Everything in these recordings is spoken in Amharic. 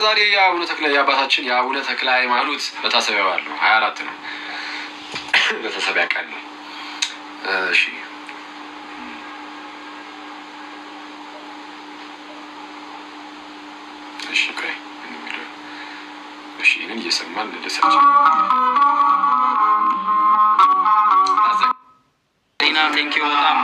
ዛሬ የአቡነ ተክለ የአባታችን የአቡነ ተክለ ሃይማኖት መታሰቢያ በዓል ነው። 24 ነው። መታሰቢያ ቀን ነው። እሺ እሺ ቆይ እሺ እኔን እየሰማን ለሰች ዲና ቴንኪው በጣም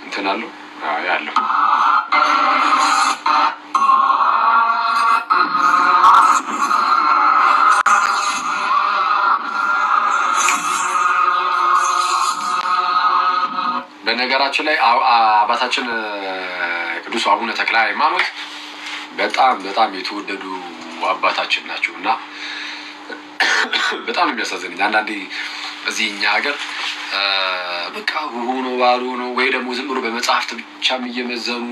እንትናሉ ያለው በነገራችን ላይ አባታችን ቅዱስ አቡነ ተክለ ሃይማኖት በጣም የተወደዱ አባታችን ናቸው እና በጣም የሚያሳዝነኝ አንዳንዴ እዚህ እኛ ሀገር በቃ ሆኖ ባሉ ነው ወይ ደግሞ ዝም ብሎ በመጽሐፍት ብቻም እየመዘኑ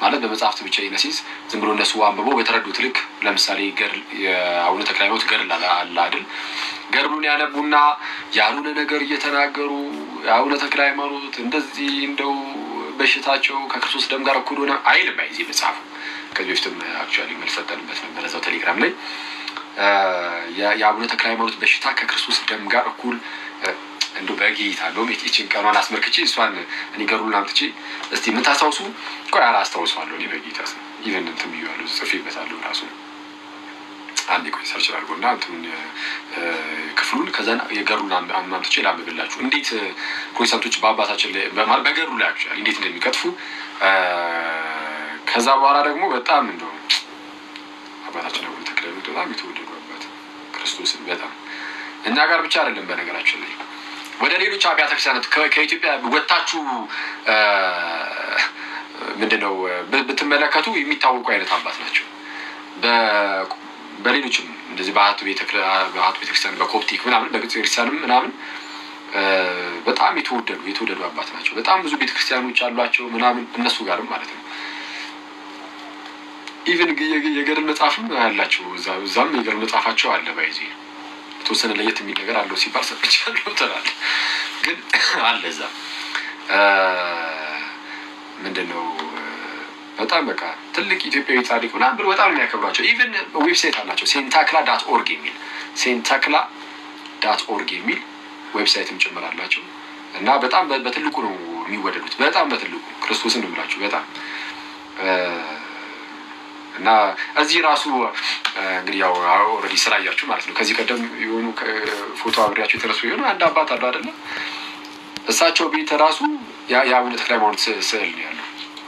ማለት በመጽሐፍት ብቻ ይነሲስ ዝም ብሎ እነሱ አንብበው በተረዱት ልክ ለምሳሌ ገድል የአቡነ ተክለ ሃይማኖት ገድል አለ አይደል? ገድሉን ያነቡና ያሉን ነገር እየተናገሩ የአቡነ ተክለ ሃይማኖት እንደዚህ እንደው በሽታቸው ከክርስቶስ ደም ጋር እኩል ሆነ አይልም። አይዚህ መጽሐፉ ከዚህ በፊትም አክቹዋሊ መልስ ሰጠንበት ነበር እዛው ቴሌግራም ላይ የአቡነ ተክለ ሃይማኖት በሽታ ከክርስቶስ ደም ጋር እኩል እንደው በጌታ ነው እቺን ቀኗን አስመልክቼ እሷን እኔ ገሩን አምጥቼ እስቲ ምን ታስታውሱ? ቆይ አላስታውሰዋለሁ እኔ በጌታ ስም ኢቨን እንትን ብዬዋለሁ ጽፌበታለሁ ራሱ አንዴ ቆይ ሰርች አድርጎና እንትን ክፍሉን ከዛና የገሩን አምጥቼ ላምብላችሁ እንዴት ፕሮቴስታንቶች በአባታችን ላይ በገሩ ላይ አክቹዋሊ እንዴት እንደሚቀጥፉ ከዛ በኋላ ደግሞ በጣም እንደው አባታችን አቡነ ተክለ ሃይማኖት በጣም የተወደዱ አባት ክርስቶስን በጣም እኛ ጋር ብቻ አይደለም በነገራችን ላይ ወደ ሌሎች አብያተ ክርስቲያናት ከኢትዮጵያ ወጣችሁ ምንድነው ብትመለከቱ የሚታወቁ አይነት አባት ናቸው። በሌሎችም እንደዚህ በአቱ ቤተክርስቲያን በኮፕቲክ ምናምን በግብጽ ቤተክርስቲያንም ምናምን በጣም የተወደዱ አባት ናቸው። በጣም ብዙ ቤተክርስቲያኖች አሏቸው ምናምን እነሱ ጋርም ማለት ነው። ኢቭን የገድል መጽሐፍም ያላቸው እዛም የገድል መጽሐፋቸው አለ ባይዚ የተወሰነ ለየት የሚል ነገር አለው ሲባል ሰምቻለሁ ትላለህ። ግን አለ እዛ ምንድነው በጣም በቃ ትልቅ ኢትዮጵያዊ ጻድቅ ምናምን ብሎ በጣም የሚያከብሯቸው ኢቭን ዌብሳይት አላቸው ሴንታክላ.org የሚል ሴንታክላ.org የሚል ዌብሳይትም ጭምር አላቸው እና በጣም በትልቁ ነው የሚወደዱት። በጣም በትልቁ ክርስቶስን ነው የምላችሁ በጣም እና እዚህ ራሱ እንግዲህ ያው ኦልሬዲ ስላያችሁ ማለት ነው። ከዚህ ቀደም የሆኑ ፎቶ አብሬያችሁ የተነሱ የሆኑ አንድ አባት አሉ አይደለ? እሳቸው ቤት ራሱ የአቡነ ተክለ ሃይማኖት ስዕል ነው ያለው።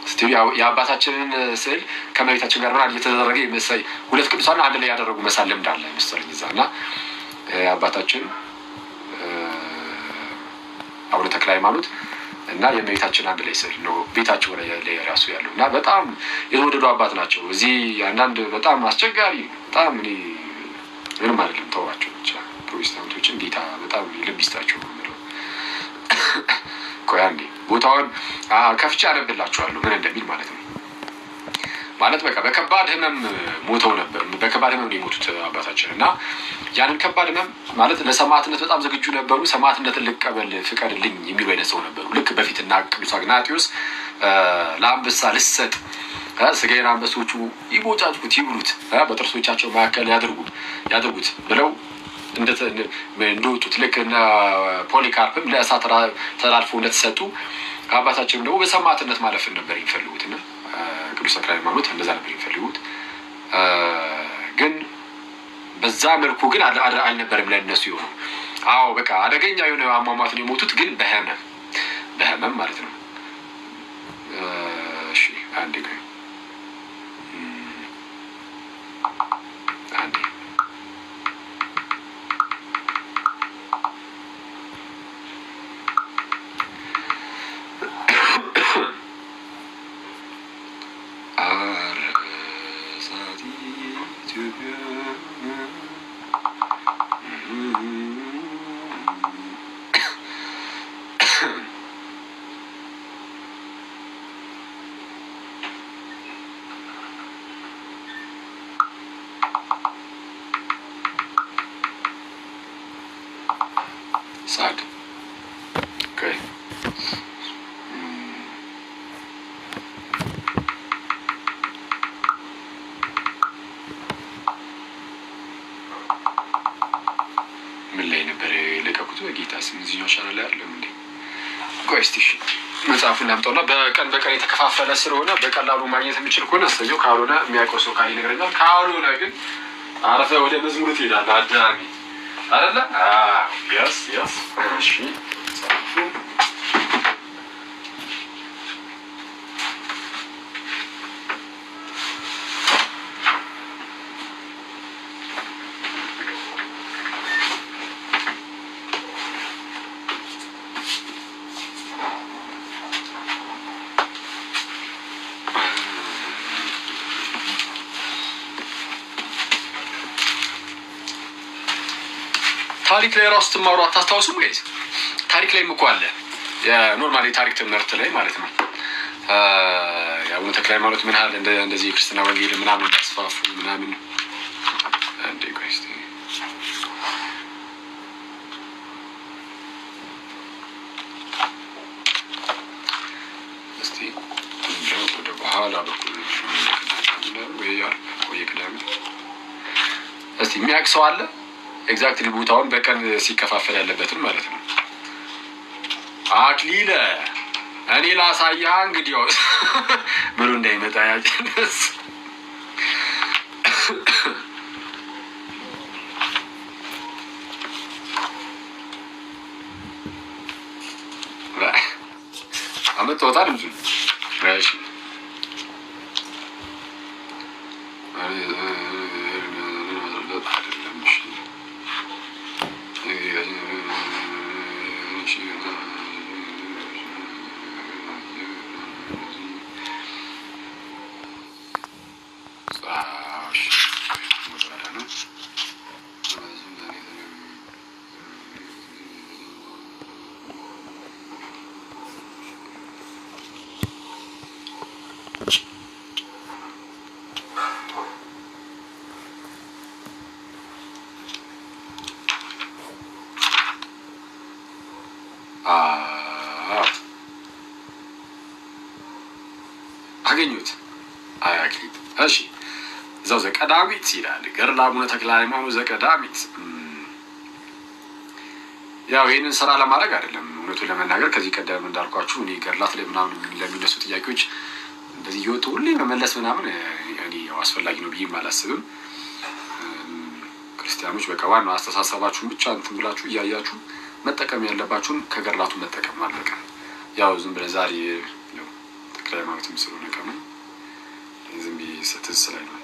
እስቲ የአባታችንን ስዕል ከመሬታችን ጋር ምናምን እየተደረገ የመሳይ ሁለት ቅዱሳን አንድ ላይ ያደረጉ መሳል ልምድ አለ መሰለኝ እዛ እና አባታችን አቡነ ተክለ ሃይማኖት እና የእመቤታችን አንድ ላይ ስዕል ነው ቤታቸው ላይ ራሱ ያለው እና በጣም የተወደዱ አባት ናቸው። እዚህ አንዳንድ በጣም አስቸጋሪ በጣም እኔ ምንም አይደለም ተዋቸው ብቻ ፕሮቴስታንቶችን ጌታ በጣም ልብ ይስጣቸው ነው የምለው። ቆይ አንዴ ቦታውን ከፍቼ አነብላችኋለሁ ምን እንደሚል ማለት ነው። ማለት በቃ በከባድ ህመም ሞተው ነበር። በከባድ ህመም ነው የሞቱት አባታችን እና ያንን ከባድ ህመም ማለት ለሰማዕትነት በጣም ዝግጁ ነበሩ። ሰማዕትነትን ልቀበል ፍቀድልኝ የሚሉ አይነት ሰው ነበሩ። ልክ በፊትና ቅዱስ አግናጢዮስ ለአንበሳ ልሰጥ ስጋዬን አንበሶቹ ይቦጫጩት ይብሉት በጥርሶቻቸው መካከል ያድርጉት ብለው እንደወጡት ልክ እና ፖሊካርፕም ለእሳት ተላልፎ እንደተሰጡ አባታችንም ደግሞ በሰማዕትነት ማለፍን ነበር የሚፈልጉትና ቅዱስ ተክለ ሃይማኖት እንደዛ ነበር የሚፈልጉት። ግን በዛ መልኩ ግን አልነበረም ለእነሱ የሆነው። አዎ በቃ አደገኛ የሆነ አሟሟት ነው የሞቱት፣ ግን በህመም ማለት ነው። እሺ አንዴ ቆይ አንዴ ሳድ ምን ላይ ነበር የለቀኩት? በጌታ ስም እዚህኛው ቻናል ላይ አይደለም እንዴ? ቆይ እስቲ መጽሐፉን ላምጣውና በቀን የተከፋፈለ ስለሆነ በቀላሉ ማግኘት የምችል ከሆነ እሰየው፣ ካልሆነ የሚያውቀው ሰው ካለ ይነግረኛል። ካልሆነ ግን አረፈ ወደ መዝሙር ትሄዳለህ አዳሚ አይደለ? ያስ እሺ ታሪክ ላይ ራሱ ትማሩ አታስታውሱም ወይስ? ታሪክ ላይም እኮ አለ የኖርማል የታሪክ ትምህርት ላይ ማለት ነው። የአቡነ ተክለ ሃይማኖት ምን ያህል እንደዚህ የክርስትና ወንጌል ምናምን እንዳስፋፉ ምናምን አንዴ ቆይ እስቲ ወደ በኋላ በኩል ወይ ቅዳሜ እስቲ የሚያውቅ ሰው አለ ኤግዛክትሊ ቦታውን በቀን ሲከፋፈል ያለበትን ማለት ነው። አክሊለ እኔ ላሳያ እንግዲህ ብሎ እንዳይመጣ ያጭነስ አመጣውታል እንጂ እሺ አገኙት አያክሊት እሺ እዛው ዘቀዳሚት ይላል ገድለ አቡነ ተክለ ሃይማኖት ዘቀዳሚት። ያው ይህንን ስራ ለማድረግ አይደለም እውነቱን ለመናገር ከዚህ ቀደም እንዳልኳችሁ እኔ ገድላት ላይ ምናምን ለሚነሱ ጥያቄዎች እንደዚህ እየወጡ ሁሌ መመለስ ምናምን እኔ ያው አስፈላጊ ነው ብዬም አላስብም። ክርስቲያኖች በቃ ዋናው አስተሳሰባችሁን ብቻ እንትን ብላችሁ እያያችሁ መጠቀም ያለባችሁን ከገድላቱ መጠቀም አለቀ። ያው ዝም ብለህ ዛሬ ተክለ ሃይማኖት ስለሆነ ከምን ዝም ብዬ ስትዝ ላይ ነው።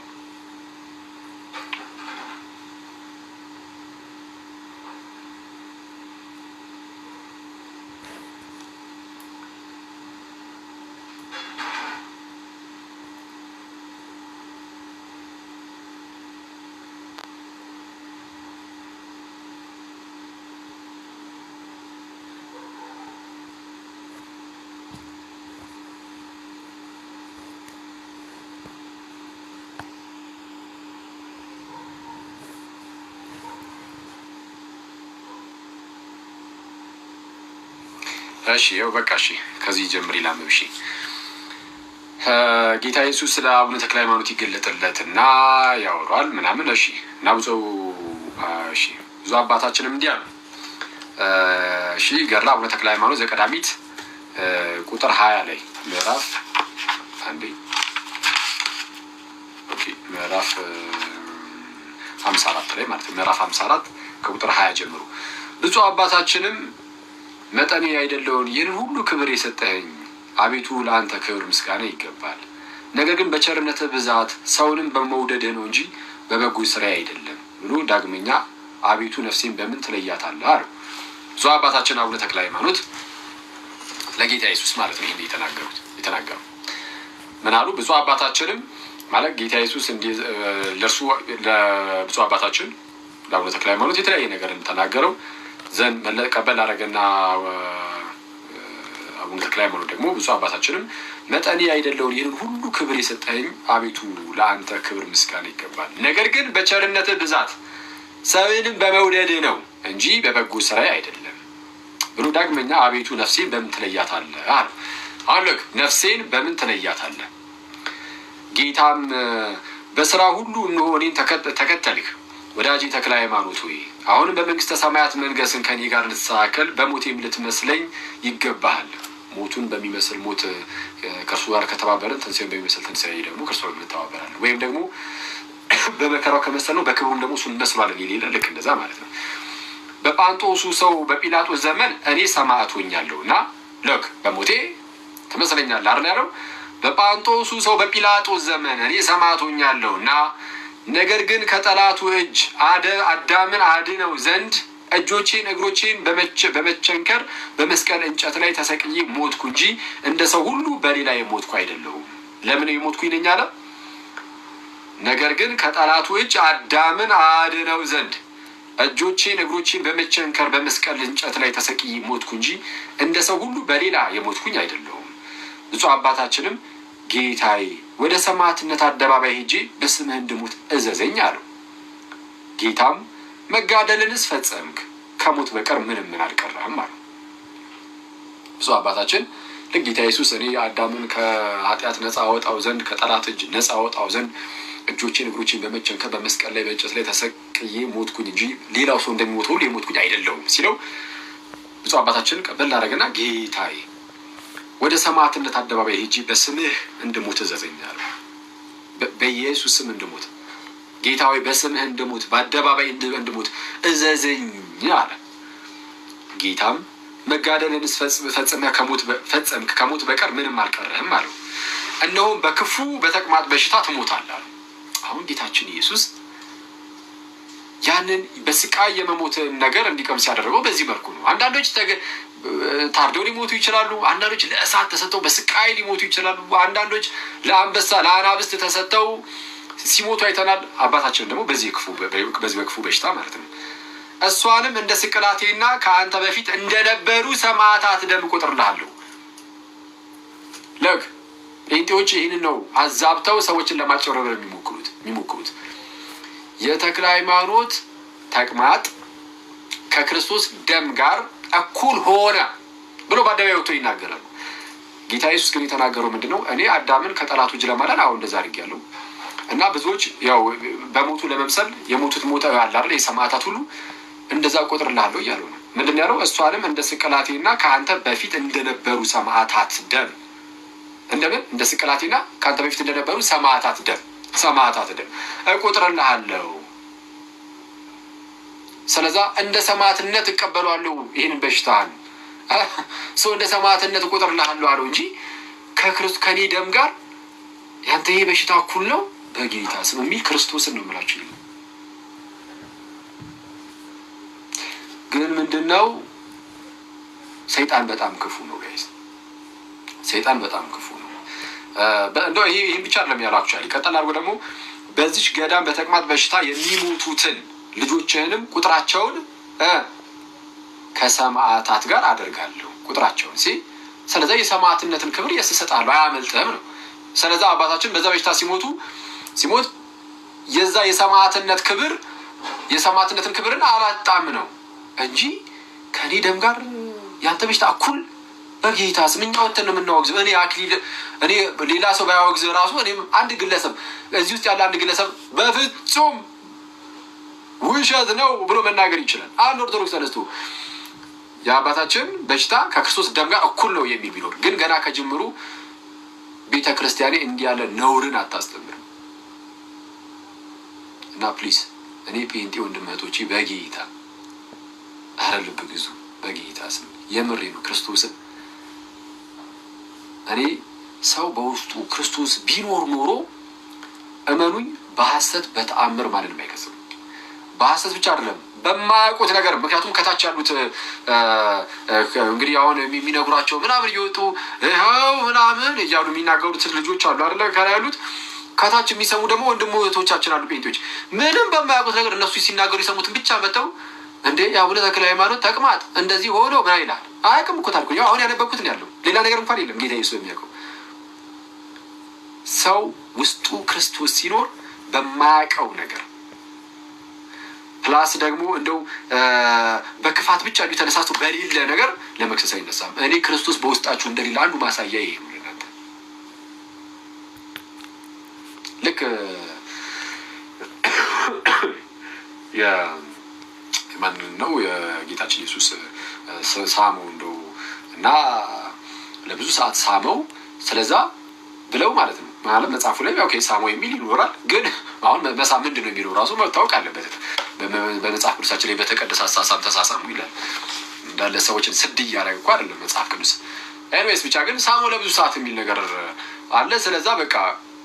እሺ ያው በቃ እሺ ከዚህ ጀምር ይላል። እሺ ጌታ ኢየሱስ ስለ አቡነ ተክለ ሃይማኖት ይገለጥለትና ያወራል ምናምን። እሺ እና እሺ ብዙ አባታችንም እንዲያ ነው። እሺ ገድለ አቡነ ተክለ ሃይማኖት ዘቀዳሚት ቁጥር 20 ላይ ምዕራፍ አንዴ ኦኬ ምዕራፍ 54 ላይ ማለት ነው። ምዕራፍ 54 ከቁጥር 20 ጀምሮ ብዙ አባታችንም መጠኔ አይደለውን ይህን ሁሉ ክብር የሰጠኸኝ አቤቱ ለአንተ ክብር ምስጋና ይገባል። ነገር ግን በቸርነትህ ብዛት ሰውንም በመውደድህ ነው እንጂ በበጎ ስራዬ አይደለም ብሎ ዳግመኛ አቤቱ ነፍሴን በምን ትለያታለህ አለው። ብዙ አባታችን አቡነ ተክለ ሃይማኖት ለጌታ ኢየሱስ ማለት ነው ይሄን የተናገሩ ምን አሉ? ብዙ አባታችንም ማለት ጌታ ኢየሱስ ለእርሱ ለብዙ አባታችን ለአቡነ ተክለ ሃይማኖት የተለያየ ነገር ተናገረው ዘንድ መለቀበል አረገና አቡነ ተክለ ሃይማኖት ደግሞ ብዙ አባታችንም መጠኔ አይደለውን ይህን ሁሉ ክብር የሰጠኸኝ አቤቱ ለአንተ ክብር ምስጋና ይገባል። ነገር ግን በቸርነትህ ብዛት ሰውንም በመውደድህ ነው እንጂ በበጎ ስራዬ አይደለም ብሎ ዳግመኛ አቤቱ ነፍሴን በምን ትለያታለህ አለ። አሁን ልክ ነፍሴን በምን ትለያታለህ? ጌታም በስራ ሁሉ እነሆ እኔን ተከተልህ ወዳጄ ተክለ ሃይማኖት ሆይ አሁንም በመንግስተ ሰማያት መንገስን ከኔ ጋር ልትስተካከል በሞቴም ልትመስለኝ ይገባሃል። ሞቱን በሚመስል ሞት ከእርሱ ጋር ከተባበረን ትንሣኤውን በሚመስል ትንሣኤ ደግሞ ከእርሱ ጋር እንተባበራለን። ወይም ደግሞ በመከራው ከመሰልነው በክብሩም ደግሞ እሱን እንመስሏለን የሌለ ልክ እንደዛ ማለት ነው። በጳንጦሱ ሰው በጲላጦስ ዘመን እኔ ሰማዕት ሆኛለሁ እና ልክ በሞቴ ትመስለኛለህ አይደል ያለው። በጳንጦሱ ሰው በጲላጦስ ዘመን እኔ ሰማዕት ሆኛለሁ እና ነገር ግን ከጠላቱ እጅ አዳምን አድነው ዘንድ እጆቼን እግሮቼን በመቸንከር በመስቀል እንጨት ላይ ተሰቅዬ ሞትኩ እንጂ እንደ ሰው ሁሉ በሌላ የሞትኩ አይደለሁም። ለምን የሞትኩ ነኝ አለ? ነገር ግን ከጠላቱ እጅ አዳምን አድነው ዘንድ እጆቼን እግሮቼን በመቸንከር በመስቀል እንጨት ላይ ተሰቅዬ ሞትኩ እንጂ እንደ ሰው ሁሉ በሌላ የሞትኩኝ አይደለሁም። ብፁዕ አባታችንም ጌታዬ ወደ ሰማዕትነት አደባባይ ሄጄ በስምህ እንድሞት እዘዘኝ አለው። ጌታም መጋደልንስ ፈጸምክ፣ ከሞት በቀር ምንም አልቀረህም አለው። ብፁዕ አባታችን ልክ ጌታ ኢየሱስ እኔ አዳምን ከኃጢአት ነፃ አወጣው ዘንድ ከጠላት እጅ ነፃ አወጣው ዘንድ እጆቼን እግሮቼን በመቸንከር በመስቀል ላይ በእንጨት ላይ ተሰቅዬ ሞትኩኝ እንጂ ሌላው ሰው እንደሚሞተው ሁሉ የሞትኩኝ አይደለሁም ሲለው ብፁዕ አባታችን ቀበል አደረገና ጌታዬ ወደ ሰማዕትነት አደባባይ ሄጄ በስምህ እንድሞት እዘዘኝ አለው። በኢየሱስ ስም እንድሞት ጌታ ሆይ በስምህ እንድሞት በአደባባይ እንድሞት እዘዘኝ አለ። ጌታም መጋደልንስ ፈጽመህ ከሞት በቀር ምንም አልቀረህም አለው። እነሆም በክፉ በተቅማጥ በሽታ ትሞታለህ አለው። አሁን ጌታችን ኢየሱስ ያንን በስቃይ የመሞትን ነገር እንዲቀምስ ያደረገው በዚህ መልኩ ነው። አንዳንዶች ታርደው ሊሞቱ ይችላሉ። አንዳንዶች ለእሳት ተሰጥተው በስቃይ ሊሞቱ ይችላሉ። አንዳንዶች ለአንበሳ ለአናብስት ተሰጥተው ሲሞቱ አይተናል። አባታችን ደግሞ በዚህ በክፉ በሽታ ማለት ነው እሷንም እንደ ስቅላቴና ከአንተ በፊት እንደነበሩ ሰማዕታት ደም እቆጥርልሃለሁ። ለግ ጴንጤዎች ይህንን ነው አዛብተው ሰዎችን ለማጭበርበር የሚሞክሩት። የተክለ ሃይማኖት ተቅማጥ ከክርስቶስ ደም ጋር እኩል ሆነ ብሎ በአደባባይ ወጥቶ ይናገራሉ። ጌታ ኢየሱስ ግን የተናገረው ምንድን ነው? እኔ አዳምን ከጠላቱ እጅ ለማዳን አሁን እንደዛ አድርጌያለሁ እና ብዙዎች ያው በሞቱ ለመምሰል የሞቱት ሞተ ያለ አይደል የሰማዕታት ሁሉ እንደዛ እቆጥርልሃለሁ እያሉ ነው። ምንድን ያለው? እሷንም እንደ ስቅላቴና ከአንተ በፊት እንደነበሩ ሰማዕታት ደም እንደምን እንደ ስቅላቴና ከአንተ በፊት እንደነበሩ ሰማዕታት ደም እቆጥርልሃለሁ። ስለዛ እንደ ሰማዕትነት እቀበላለሁ ይህንን በሽታህን ሰው እንደ ሰማዕትነት እቆጥርልሃለሁ አለው እንጂ ከኔ ደም ጋር ያንተ ይሄ በሽታ እኩል ነው በጌታ ስም የሚል ክርስቶስን ነው የምላችሁ። ግን ምንድነው? ሰይጣን በጣም ክፉ ነው ጋይስ። ሰይጣን በጣም ክፉ ነው። እንደው ይሄን ብቻ አይደለም ያላችሁ አይደል? ቀጠል አድርጎ ደግሞ በዚች ገዳም በተቅማጥ በሽታ የሚሞቱትን ልጆችህንም ቁጥራቸውን ከሰማዕታት ጋር አደርጋለሁ ቁጥራቸውን ስለዚህ የሰማዕትነትን ክብር እሰጥሃለሁ አያመልጥህም ነው። ስለዚህ አባታችን በዛ በሽታ ሲሞት የዛ የሰማዕትነትን ክብርን አላጣም ነው እንጂ ከኔ ደም ጋር ያንተ በሽታ እኩል በጌታ ስም እኛ ወጥተን ነው የምናወግዘው። እኔ ሌላ ሰው ባያወግዝ ራሱ እኔም አንድ ግለሰብ እዚህ ውስጥ ያለ አንድ ግለሰብ በፍጹም ውሸት ነው ብሎ መናገር ይችላል። አንድ ኦርቶዶክስ ተነስቶ የአባታችን በሽታ ከክርስቶስ ደም ጋር እኩል ነው የሚል ቢኖር ግን ገና ከጅምሩ ቤተ ክርስቲያኔ እንዲህ ያለ ነውርን አታስተምር እና ፕሊዝ እኔ ጴንጤ ወንድመቶቼ በጌታ ልብ ግዙ። በጌታ ስም የምሬ ነው ክርስቶስን እኔ ሰው በውስጡ ክርስቶስ ቢኖር ኖሮ እመኑኝ በሐሰት በተአምር ማለት ነው አይከስም። በሐሰት ብቻ አይደለም በማያውቁት ነገር ምክንያቱም ከታች ያሉት እንግዲህ አሁን የሚነግሯቸው ምናምን እየወጡ ይኸው ምናምን እያሉ የሚናገሩት ልጆች አሉ አይደለ? ከላይ ያሉት ከታች የሚሰሙ ደግሞ ወንድሞቻችን አሉ ጴንጤዎች ምንም በማያውቁት ነገር እነሱ ሲናገሩ የሰሙትን ብቻ መተው እንዴ አቡነ ተክለ ሃይማኖት ተቅማጥ እንደዚህ ሆኖ ምን ይላል? አያውቅም እኮ ታልኩኝ። አሁን ያነበብኩት ነው ያለው ሌላ ነገር እንኳን የለም። ጌታ ኢየሱስ የሚያውቀው ሰው ውስጡ ክርስቶስ ሲኖር በማያውቀው ነገር ፕላስ ደግሞ እንደው በክፋት ብቻ እንዲሁ ተነሳስቶ በሌለ ነገር ለመክሰስ አይነሳም። እኔ ክርስቶስ በውስጣችሁ እንደሌለ አንዱ ማሳያ ይሄ ነው። ለእናንተ ልክ የማንን ነው የጌታችን ኢየሱስ ሳመው እንደው እና ለብዙ ሰዓት ሳመው ስለዛ ብለው ማለት ነው። ማለት መጽሐፉ ላይ ኦኬ ሳመው የሚል ይኖራል። ግን አሁን መሳም ምንድን ነው የሚለው ራሱ መታወቅ አለበት። በመጽሐፍ ቅዱሳችን ላይ በተቀደሰ አሳሳም ተሳሳሙ ይላል። እንዳለ ሰዎችን ስድ እያደረገ እኮ አይደለም መጽሐፍ ቅዱስ። ኤኒዌይስ ብቻ ግን ሳመው ለብዙ ሰዓት የሚል ነገር አለ። ስለዛ በቃ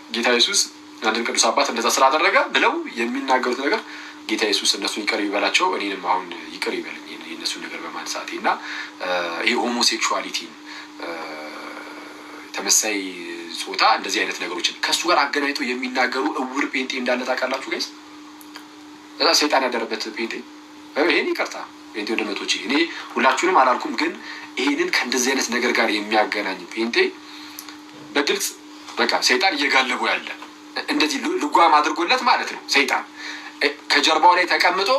ጌታ ኢየሱስ አንድን ቅዱስ አባት እንደዛ ስላደረገ ብለው የሚናገሩት ነገር ጌታ ኢየሱስ እነሱን ይቅር ይበላቸው እኔንም አሁን ይቅር ይበልኝ የእነሱን ነገር በማንሳቴ እና ይሄ ሆሞሴክሹዋሊቲ ተመሳይ ጾታ እንደዚህ አይነት ነገሮችን ከእሱ ጋር አገናኝቶ የሚናገሩ እውር ጴንጤ እንዳለ ታውቃላችሁ ጋይስ። እዛ ሰይጣን ያደረበት ጴንጤ ይሄን ይቅርታ ጴንጤ ወንድሞቼ እኔ ሁላችሁንም አላልኩም፣ ግን ይሄንን ከእንደዚህ አይነት ነገር ጋር የሚያገናኝ ጴንጤ በግልጽ በቃ ሰይጣን እየጋለቡ ያለ እንደዚህ ልጓም አድርጎለት ማለት ነው። ሰይጣን ከጀርባው ላይ ተቀምጦ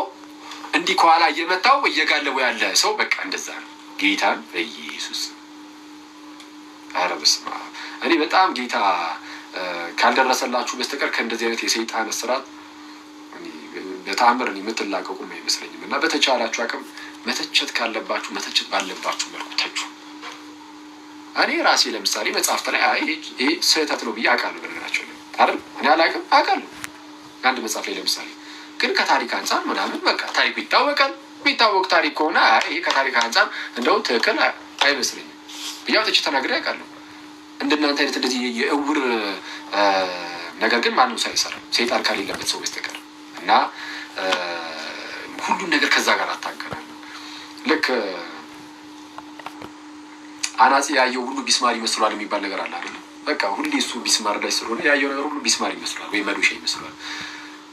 እንዲህ ከኋላ እየመታው እየጋለቡ ያለ ሰው በቃ እንደዛ ነው። ጌታን በኢየሱስ ኧረ በስመ አብ እኔ በጣም ጌታ ካልደረሰላችሁ በስተቀር ከእንደዚህ አይነት የሰይጣን እስራት በተአምር የምትላቀቁም አይመስለኝም። እና በተቻላችሁ አቅም መተቸት ካለባችሁ መተቸት ባለባችሁ መልኩ ተቹ። እኔ ራሴ ለምሳሌ መጽሐፍት ላይ ይሄ ስህተት ነው ብዬ አውቃለሁ። በነገራቸው አይደል እኔ አላውቅም አውቃለሁ። አንድ መጽሐፍ ላይ ለምሳሌ ግን ከታሪክ አንጻር ምናምን በቃ ታሪኩ ይታወቃል። የሚታወቅ ታሪክ ከሆነ ይሄ ከታሪክ አንጻር እንደው ትክክል አይመስለኝም ብዬ አውጥቼ ተናግሬ አውቃለሁ። እንደናንተ አይነት እንደዚህ የእውር ነገር ግን ማንም ሰው አይሰራም ሰይጣን ከሌለበት ሰው በስተቀር። እና ሁሉን ነገር ከዛ ጋር አታገናኙ። ልክ አናጺ ያየው ሁሉ ቢስማር ይመስላል የሚባል ነገር አለ አይደል? በቃ ሁሌ እሱ ቢስማር ላይ ስለሆነ ያየው ነገር ሁሉ ቢስማር ይመስላል ወይ መዶሻ ይመስላል።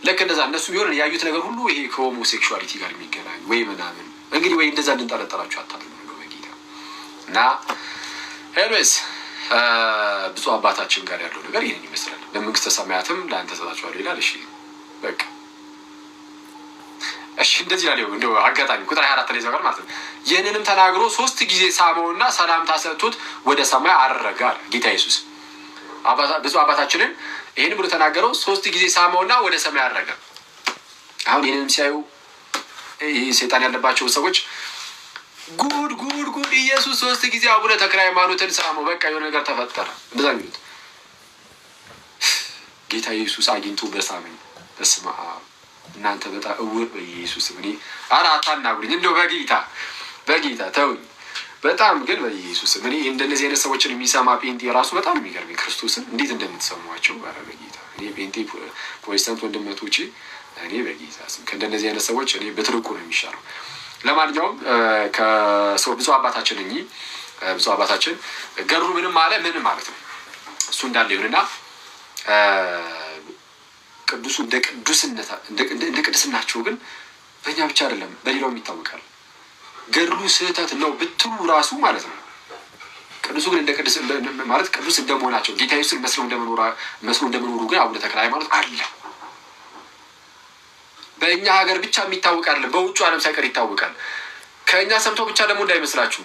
ልክ እንደዛ እነሱ ቢሆን ያዩት ነገር ሁሉ ይሄ ከሆሞሴክሹዋሊቲ ጋር የሚገናኝ ወይ ምናምን እንግዲህ ወይ እንደዛ እንድንጠረጠራችሁ አታድርጉ ነው በጌታ። እና ኤኒዌይስ ብፁዕ አባታችን ጋር ያለው ነገር ይህን ይመስላል። በመንግስተ ሰማያትም ለአንተ ሰጣችኋለሁ ይላል። እሺ በቃ እሺ እንደዚህ ያለው እንደው አጋጣሚ ቁጥር 24 ላይ ዘጋር ማለት ነው። ይህንንም ተናግሮ 3 ጊዜ ሳመውና ሰላምታ ሰጥቶት ወደ ሰማይ አረገ አለ ጌታ ኢየሱስ። ብፁዕ አባታችንን ይህን ብሎ ተናገረው 3 ጊዜ ሳመውና ወደ ሰማይ አረገ። አሁን ይህንንም ሲያዩ ይህ ሰይጣን ያለባቸው ሰዎች ጉድ ጉድ ጉድ ኢየሱስ 3 ጊዜ አቡነ ተክለ ሃይማኖትን ሳመው በቃ የሆነ ነገር ተፈጠረ እንደዛ የሚሉት ጌታ ኢየሱስ አግኝቶ በሳመኝ። በስመ አብ እናንተ በጣም እውር በኢየሱስ ምን አራታ እናጉልኝ እንደው በጌታ ተውኝ። በጣም ግን በኢየሱስ ምን እንደነዚህ አይነት ሰዎችን የሚሰማ ጴንጤ ራሱ በጣም የሚገርመኝ ክርስቶስን እንዴት እንደምትሰሟቸው ባረ በጌታ እኔ ጴንጤ ፕሮቴስታንት ወንድሞቼ እኔ በጌታ ስም ከእንደነዚህ አይነት ሰዎች እኔ በትርቁ ነው የሚሻለው። ለማንኛውም ከሰው ብፁዕ አባታችን ብፁዕ አባታችን ገሩ ምንም አለ ምንም ማለት ነው እሱ እንዳለ ይሁንና ቅዱሱ እንደ ቅዱስነት እንደ ቅድስናቸው ግን በእኛ ብቻ አይደለም በሌላውም ይታወቃል። ገሩ ስህተት ነው ብትሉ ራሱ ማለት ነው። ቅዱሱ ግን እንደ ቅዱስ ማለት ቅዱስ እንደመሆናቸው ጌታ ኢየሱስን መስሎ እንደመኖሩ ግን አቡነ ተክለ ሃይማኖት አለ። በእኛ ሀገር ብቻ የሚታወቅ አይደለም፣ በውጭ ዓለም ሳይቀር ይታወቃል። ከእኛ ሰምተው ብቻ ደግሞ እንዳይመስላችሁ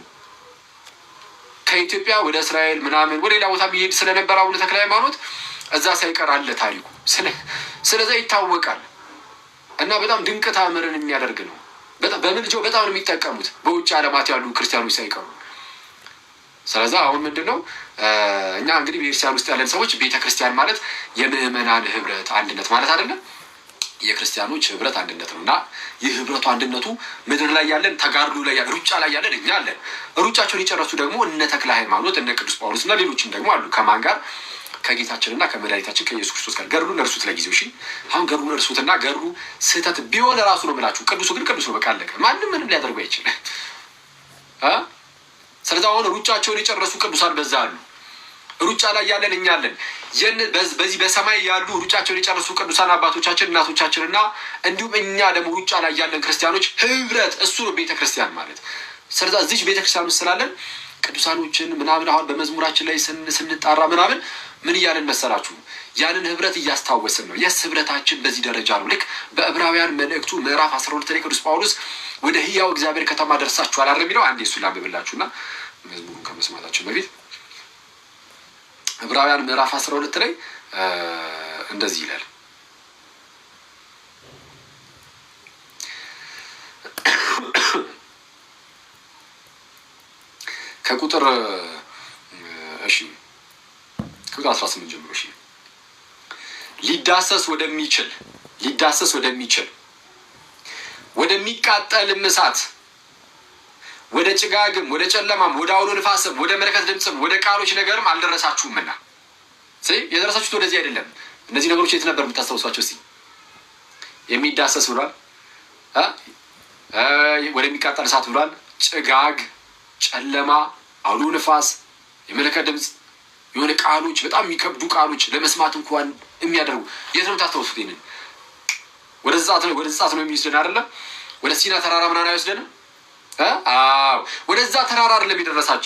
ከኢትዮጵያ ወደ እስራኤል ምናምን ወደ ሌላ ቦታ የሚሄድ ስለነበረ አቡነ ተክለ ሃይማኖት እዛ ሳይቀር አለ ታሪኩ። ስለዛ ይታወቃል እና በጣም ድንቅ ተአምርን የሚያደርግ ነው። በጣም በምልጃው በጣም ነው የሚጠቀሙት በውጭ ዓለማት ያሉ ክርስቲያኖች ሳይቀሩ። ስለዛ አሁን ምንድነው እኛ እንግዲህ ቤተክርስቲያን ውስጥ ያለን ሰዎች ቤተክርስቲያን ማለት የምእመናን ህብረት አንድነት ማለት አይደለም፣ የክርስቲያኖች ህብረት አንድነት ነው። እና ይህ ህብረቱ አንድነቱ ምድር ላይ ያለን ተጋድሎ ላይ ያለን ሩጫ ላይ ያለን እኛ አለን። ሩጫቸውን የጨረሱ ደግሞ እነ ተክለ ሃይማኖት እነ ቅዱስ ጳውሎስ እና ሌሎችም ደግሞ አሉ። ከማን ጋር? ከጌታችንና ከመድኃኒታችን ከኢየሱስ ክርስቶስ ጋር። ገሩን እርሱት ለጊዜው። እሺ አሁን ገሩን እርሱትና ገሩ ስህተት ቢሆን ራሱ ነው የምላችሁ። ቅዱሱ ግን ቅዱስ ነው፣ በቃ አለቀ። ማንም ምንም ሊያደርጉ አይችልም። ስለዚህ አሁን ሩጫቸውን የጨረሱ ቅዱሳን በዛ አሉ። ሩጫ ላይ ያለን እኛ አለን። በዚህ በሰማይ ያሉ ሩጫቸውን የጨረሱ ቅዱሳን አባቶቻችን እናቶቻችንና እንዲሁም እኛ ደግሞ ሩጫ ላይ ያለን ክርስቲያኖች ህብረት፣ እሱ ነው ቤተክርስቲያን ማለት። ስለዚህ እዚህ ቤተክርስቲያን ውስጥ ስላለን ቅዱሳኖችን ምናምን አሁን በመዝሙራችን ላይ ስንጣራ ምናምን ምን እያለን መሰላችሁ? ያንን ህብረት እያስታወስን ነው። የስ ህብረታችን በዚህ ደረጃ ነው። ልክ በዕብራውያን መልእክቱ ምዕራፍ 12 ላይ ቅዱስ ጳውሎስ ወደ ሕያው እግዚአብሔር ከተማ ደርሳችኋል አይደል የሚለው። አንዴ እሱን ላንብብላችሁና መዝሙሩን ከመስማታችን በፊት ዕብራውያን ምዕራፍ 12 ላይ እንደዚህ ይላል። ከቁጥር 18 ጀምሮ ሊዳሰስ ወደሚችል ወደሚቃጠልም እሳት ወደ ጭጋግም ወደ ጨለማም ወደ አውሎ ንፋስም ወደ መለከት ድምፅም ወደ ቃሎች ነገርም አልደረሳችሁምና። የደረሳችሁት ወደዚህ አይደለም። እነዚህ ነገሮች የት ነበር የምታስታውሷቸው? እስኪ የሚዳሰስ ብሏል፣ ወደሚቃጠል እሳት ብሏል፣ ጭጋግ፣ ጨለማ፣ አውሎ ንፋስ፣ የመለከት ድምፅ፣ የሆነ ቃሎች፣ በጣም የሚከብዱ ቃሎች ለመስማት እንኳን የሚያደርጉ የት ነው የምታስታውሱት? ይሄንን ወደ ዛት ነው የሚወስደን አይደለም? ወደ ሲና ተራራ ምናምን አይወስደንም? ወደዛ ተራራ አይደለም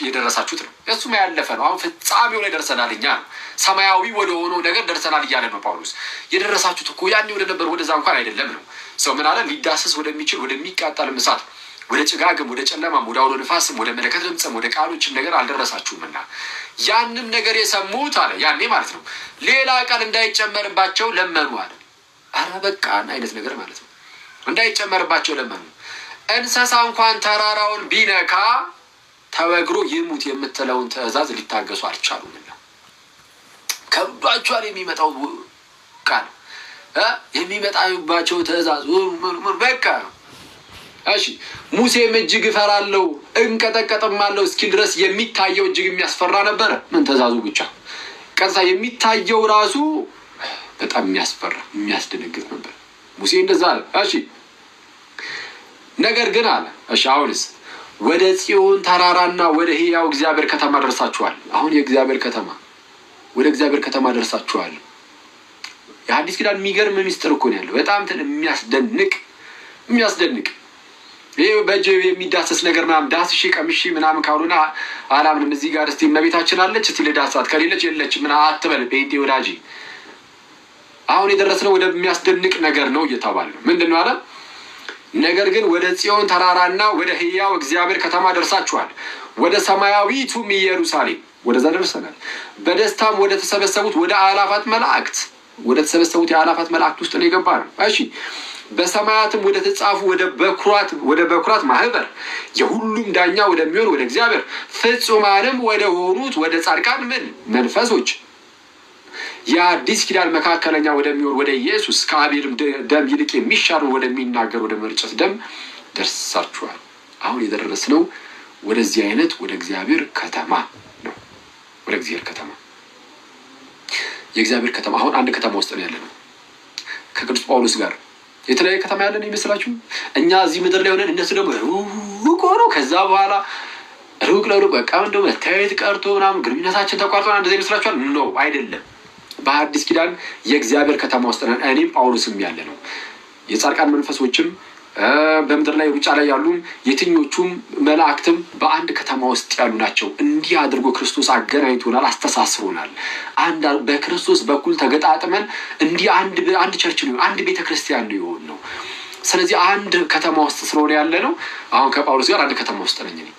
የደረሳችሁት ነው። እሱም ያለፈ ነው። አሁን ፍጻሜው ላይ ደርሰናል። እኛ ነው ሰማያዊ ወደ ሆነው ነገር ደርሰናል እያለ ነው ጳውሎስ። የደረሳችሁት እኮ ያኔ ወደ ነበር ወደዛ እንኳን አይደለም ነው። ሰው ምን አለ? ሊዳሰስ ወደሚችል ወደሚቃጠልም እሳት ወደ ጭጋግም ወደ ጨለማም ወደ አውሎ ንፋስም ወደ መለከት ድምፅም ወደ ቃሎችም ነገር አልደረሳችሁምና ያንም ነገር የሰሙት አለ ያኔ ማለት ነው ሌላ ቃል እንዳይጨመርባቸው ለመኑ አለ። አረ በቃን አይነት ነገር ማለት ነው። እንዳይጨመርባቸው ለመኑ። እንስሳ እንኳን ተራራውን ቢነካ ተወግሮ ይሙት የምትለውን ትእዛዝ ሊታገሱ አልቻሉምና ከብዷቸዋል። የሚመጣው ቃል የሚመጣባቸው ትእዛዝ በቃ እሺ። ሙሴም እጅግ እፈራለሁ እንቀጠቀጥማለሁ እስኪል ድረስ የሚታየው እጅግ የሚያስፈራ ነበረ። ምን ትእዛዙ ብቻ ቀጥታ የሚታየው ራሱ በጣም የሚያስፈራ የሚያስደነግጥ ነበር። ሙሴ እንደዛ አለ። እሺ ነገር ግን አለ እሺ አሁንስ ወደ ጽዮን ተራራና ወደ ሕያው እግዚአብሔር ከተማ ደርሳችኋል። አሁን የእግዚአብሔር ከተማ ወደ እግዚአብሔር ከተማ ደርሳችኋል። የሐዲስ ኪዳን የሚገርም ሚስጥር እኮ ነው ያለው። በጣም የሚያስደንቅ ይሄ በእጅ የሚዳሰስ ነገር ምናምን ዳስሽ ቀምሽ ምናምን ካሉና አላምንም። እዚህ ጋር እስቲ እመቤታችን አለች እስቲ ልዳሳት ከሌለች የለች ምን አትበል ቤቴ ወዳጅ። አሁን የደረስነው ወደ የሚያስደንቅ ነገር ነው እየተባለ ነው። ምንድነው አለ? ነገር ግን ወደ ጽዮን ተራራና ወደ ሕያው እግዚአብሔር ከተማ ደርሳችኋል፣ ወደ ሰማያዊቱም ኢየሩሳሌም ወደዛ ደርሰናል። በደስታም ወደ ተሰበሰቡት ወደ አእላፋት መላእክት የአእላፋት መላእክት ውስጥ ነው የገባነው። እሺ በሰማያትም ወደ ተጻፉ ወደ በኩራት ማህበር የሁሉም ዳኛ ወደሚሆን ወደ እግዚአብሔር ፍጹማንም ወደ ሆኑት ወደ ጻድቃን መንፈሶች የአዲስ ኪዳን መካከለኛ ወደሚሆን ወደ ኢየሱስ ከአቤልም ደም ይልቅ የሚሻር ወደሚናገር ወደ መርጨት ደም ደርሳችኋል። አሁን የደረስነው ወደዚህ አይነት ወደ እግዚአብሔር ከተማ ነው። ወደ እግዚአብሔር ከተማ የእግዚአብሔር ከተማ አሁን አንድ ከተማ ውስጥ ነው ያለነው ከቅዱስ ጳውሎስ ጋር። የተለያየ ከተማ ያለን ይመስላችሁ? እኛ እዚህ ምድር ላይ ሆነን እነሱ ደግሞ ሩቅ ሆነው ከዛ በኋላ ሩቅ ለሩቅ በቃ እንደው መታየት ቀርቶ ምናምን ግንኙነታችን ተቋርጧል እንደዚህ ይመስላችኋል? ኖ አይደለም። በአዲስ ኪዳን የእግዚአብሔር ከተማ ውስጥ ነን። እኔም ጳውሎስም ያለ ነው። የጻድቃን መንፈሶችም በምድር ላይ ሩጫ ላይ ያሉም የትኞቹም መላእክትም በአንድ ከተማ ውስጥ ያሉ ናቸው። እንዲህ አድርጎ ክርስቶስ አገናኝቶናል፣ አስተሳስሮናል። በክርስቶስ በኩል ተገጣጥመን እንዲህ አንድ ቸርች ነው፣ አንድ ቤተክርስቲያን ነው የሆን ነው። ስለዚህ አንድ ከተማ ውስጥ ስለሆነ ያለ ነው። አሁን ከጳውሎስ ጋር አንድ ከተማ ውስጥ ነኝ እኔ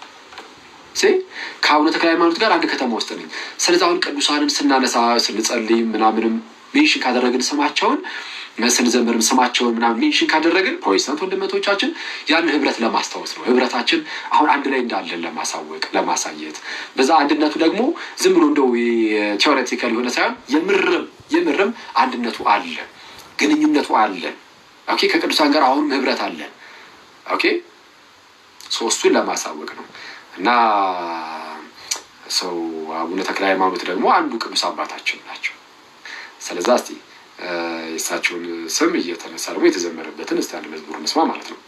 ከአቡነ ተክለ ሃይማኖት ጋር አንድ ከተማ ውስጥ ነኝ። ስለዚህ አሁን ቅዱሳንን ስናነሳ ስንጸልይ ምናምንም ሜንሽን ካደረግን ስማቸውን ስንዘምርም ስማቸውን ምናምን ሜንሽን ካደረግን ፕሮቴስታንት ወንድሞቻችን ያን ህብረት ለማስታወስ ነው። ህብረታችን አሁን አንድ ላይ እንዳለን ለማሳወቅ ለማሳየት፣ በዛ አንድነቱ ደግሞ ዝም ብሎ እንደው ቴዎሬቲካል የሆነ ሳይሆን የምርም አንድነቱ አለ፣ ግንኙነቱ አለ። ኦኬ ከቅዱሳን ጋር አሁንም ህብረት አለ። ኦኬ ሶስቱን ለማሳወቅ ነው። እና ሰው አቡነ ተክለ ሃይማኖት ደግሞ አንዱ ቅዱስ አባታችን ናቸው። ስለዛ እስቲ የእሳቸውን ስም እየተነሳ ደግሞ የተዘመረበትን እስቲ አንድ መዝሙር እንስማ ማለት ነው።